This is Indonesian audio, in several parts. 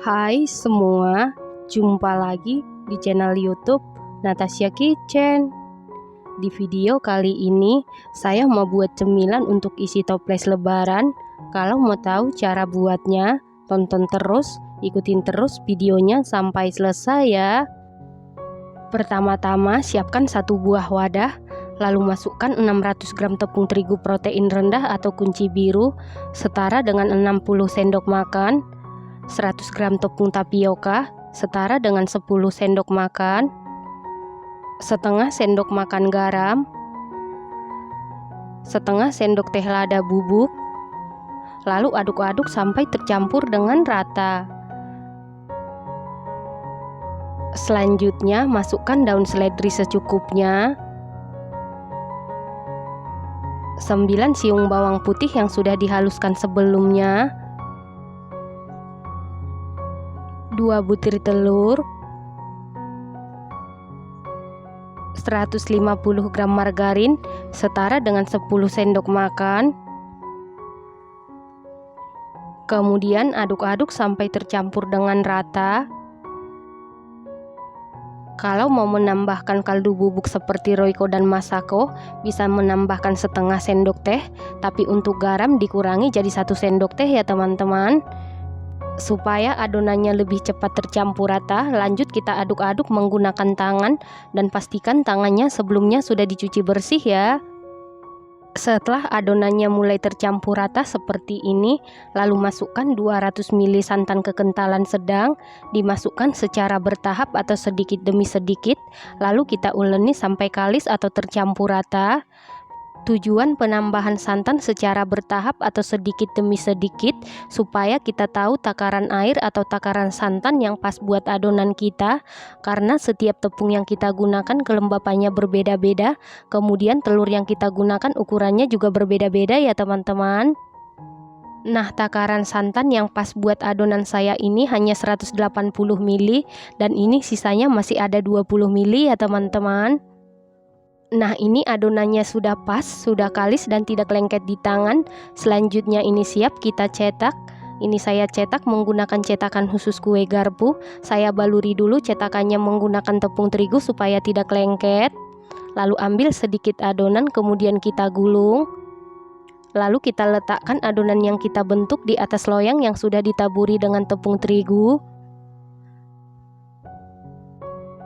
Hai semua, jumpa lagi di channel YouTube Natasha Kitchen. Di video kali ini saya mau buat cemilan untuk isi toples lebaran. Kalau mau tahu cara buatnya, tonton terus, ikutin terus videonya sampai selesai ya. Pertama-tama siapkan satu buah wadah, lalu masukkan 600 gram tepung terigu protein rendah atau kunci biru setara dengan 60 sendok makan, 100 gram tepung tapioka setara dengan 10 sendok makan, setengah sendok makan garam, setengah sendok teh lada bubuk, lalu aduk-aduk sampai tercampur dengan rata. Selanjutnya masukkan daun seledri secukupnya, 9 siung bawang putih yang sudah dihaluskan sebelumnya, 2 butir telur, 150 gram margarin setara dengan 10 sendok makan. Kemudian aduk-aduk sampai tercampur dengan rata. Kalau mau menambahkan kaldu bubuk seperti Royco dan Masako, bisa menambahkan setengah sendok teh, tapi untuk garam dikurangi jadi 1 sendok teh ya teman-teman. Supaya adonannya lebih cepat tercampur rata, lanjut kita aduk-aduk menggunakan tangan dan pastikan tangannya sebelumnya sudah dicuci bersih ya. Setelah adonannya mulai tercampur rata seperti ini, lalu masukkan 200 ml santan kekentalan sedang, dimasukkan secara bertahap atau sedikit demi sedikit, lalu kita uleni sampai kalis atau tercampur rata. Tujuan penambahan santan secara bertahap atau sedikit demi sedikit supaya kita tahu takaran air atau takaran santan yang pas buat adonan kita, karena setiap tepung yang kita gunakan kelembapannya berbeda-beda, kemudian telur yang kita gunakan ukurannya juga berbeda-beda ya teman-teman. Nah, takaran santan yang pas buat adonan saya ini hanya 180 ml dan ini sisanya masih ada 20 ml ya teman-teman. Nah, ini adonannya sudah pas, sudah kalis dan tidak lengket di tangan. Selanjutnya ini siap kita cetak. Ini saya cetak menggunakan cetakan khusus kue garpu. Saya baluri dulu cetakannya menggunakan tepung terigu supaya tidak lengket. Lalu ambil sedikit adonan, kemudian kita gulung. Lalu kita letakkan adonan yang kita bentuk di atas loyang yang sudah ditaburi dengan tepung terigu.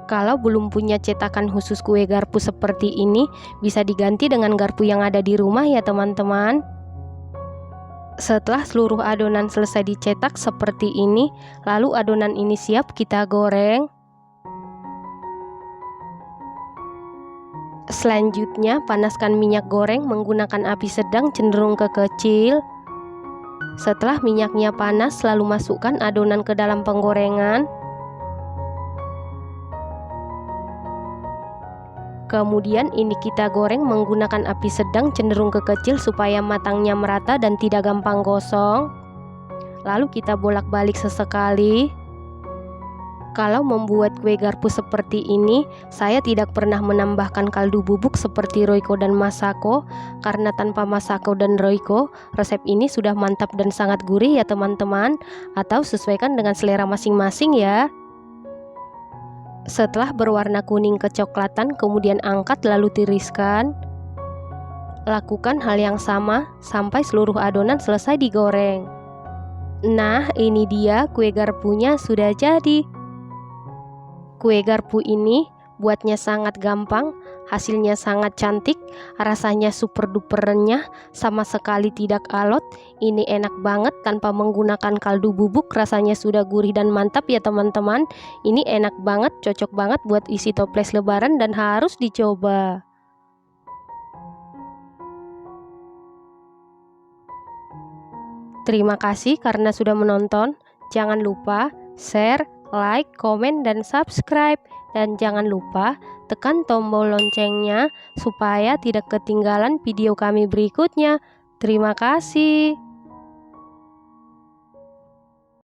Kalau belum punya cetakan khusus kue garpu seperti ini, bisa diganti dengan garpu yang ada di rumah ya teman-teman. Setelah seluruh adonan selesai dicetak seperti ini, lalu adonan ini siap kita goreng. Selanjutnya panaskan minyak goreng menggunakan api sedang cenderung ke kecil. Setelah minyaknya panas, lalu masukkan adonan ke dalam penggorengan. Kemudian ini kita goreng menggunakan api sedang cenderung ke kecil supaya matangnya merata dan tidak gampang gosong. Lalu kita bolak-balik sesekali. Kalau membuat kue garpu seperti ini, saya tidak pernah menambahkan kaldu bubuk seperti Royco dan Masako, karena tanpa Masako dan Royco, resep ini sudah mantap dan sangat gurih ya teman-teman. Atau sesuaikan dengan selera masing-masing ya. Setelah berwarna kuning kecoklatan, kemudian angkat lalu tiriskan. Lakukan hal yang sama sampai seluruh adonan selesai digoreng. Nah, ini dia kue garpunya sudah jadi. Kue garpu ini buatnya sangat gampang, hasilnya sangat cantik, rasanya super duper renyah, sama sekali tidak alot. Ini enak banget tanpa menggunakan kaldu bubuk, rasanya sudah gurih dan mantap ya teman-teman. Ini enak banget, cocok banget buat isi toples lebaran dan harus dicoba. Terima kasih karena sudah menonton. Jangan lupa share, like, komen, dan subscribe. Dan jangan lupa tekan tombol loncengnya supaya tidak ketinggalan video kami berikutnya. Terima kasih.